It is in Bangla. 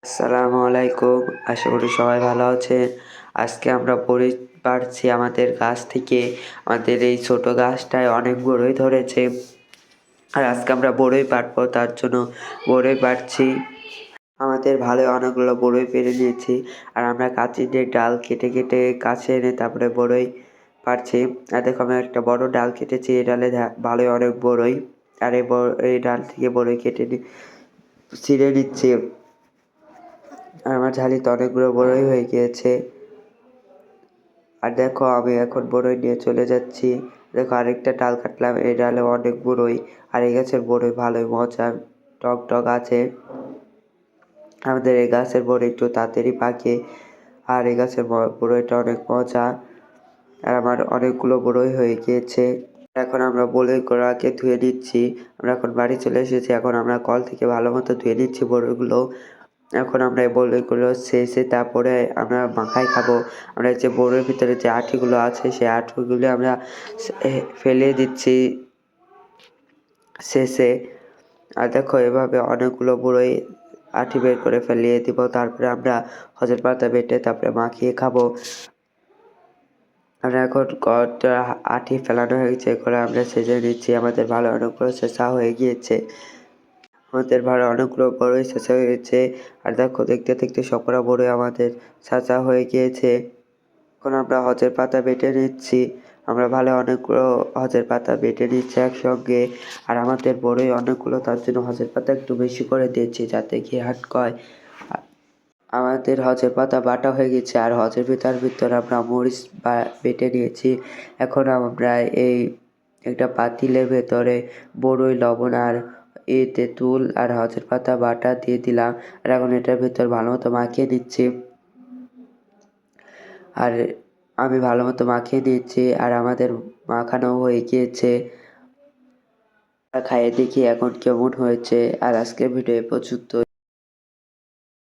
আসসালামু আলাইকুম। আশা করি সবাই ভালো আছেন। আজকে আমরা বড়ই পাড়ছি আমাদের গাছ থেকে। আমাদের এই ছোট গাছটায় অনেক বড়ই ধরেছে। আর আজকে আমরা বড়ই পাড়বো, তার জন্য বড়ই পাড়ছি। আমাদের ভালোই অনেকগুলো বড়ই পেড়ে নিয়েছি। আর আমরা কাঁচি দিয়ে ডাল কেটে কেটে কাছে এনে তারপরে বড়ই পাড়ছি। আর দেখো আমি একটা বড় ডাল কেটেছি, এই ডালে ভালোই অনেক বড়ই। আর এই ডাল থেকে বড়ই কেটে ছিঁড়ে নিচ্ছি। আর আমার ঝালিতে অনেকগুলো বড়ই হয়ে গিয়েছে। আর দেখো আমি এখন বড়ই নিয়ে চলে যাচ্ছি। দেখো আরেকটা ডাল কাটলাম, এই ডালে অনেক বড়ই। আর এই গাছের বড়ই ভালোই মজা, টক টক আছে। আমাদের এই গাছের বড়ই একটু তাড়াতাড়ি পাকে। আর এই গাছের বড়ইটা অনেক মজা। আর আমার অনেকগুলো বড়ই হয়ে গিয়েছে। এখন আমরা বড়ই গোড়াকে ধুয়ে নিচ্ছি। আমরা এখন বাড়ি চলে এসেছি। এখন আমরা কল থেকে ভালো মতো ধুয়ে নিচ্ছি বড়ইগুলো। এখন আমরা এই বড়ইগুলো শেষে তারপরে আমরা মাখায় খাবো। আমরা যে বড়ইয়ের ভিতরে যে আঁটিগুলো আছে সেই আঁটিগুলো আমরা ফেলে দিচ্ছি শেষে। আর দেখো এভাবে অনেকগুলো বড়ই আঁটি বের করে ফেলিয়ে দিব। তারপরে আমরা সজনে পাতা বেটে তারপরে মাখিয়ে খাবো। আমরা এখন কটা আঁটি ফেলানো হয়েছে, করে আমরা সেজে নিচ্ছি। আমাদের ভালো অনেকগুলো শেষা হয়ে গিয়েছে। আমাদের ভালো অনেকগুলো বড়ই শেষা হয়েছে। আর দেখো দেখতে দেখতে সবকটা বড়ই আমাদের ছেঁচা হয়ে গিয়েছে। এখন আমরা সজনে পাতা বেটে নিচ্ছি। আমরা ভালো অনেকগুলো সজনে পাতা বেটে নিচ্ছি একসঙ্গে। আর আমাদের বড়ই অনেকগুলো, তার জন্য সজনে পাতা একটু বেশি করে দিয়েছি যাতে ঘি হাটকয়। আমাদের সজনে পাতা বাটা হয়ে গেছে। আর সজনে পাতার ভিতরে আমরা মরিচ বেটে নিয়েছি। এখন আমরা এই একটা পাতিলের ভেতরে বড়ই, লবণ আর তেঁতুল আর সজনে পাতা বাটা দিয়ে দিলাম। আর এখন এটার ভেতর ভালো মতো মাখিয়ে নিচ্ছি। আর আমি ভালো মতো মাখিয়ে নিয়েছি। আর আমাদের মাখানো হয়ে গিয়েছে। খাইয়ে দেখি এখন কেমন হয়েছে। আর আজকের ভিডিও এ পর্যন্ত।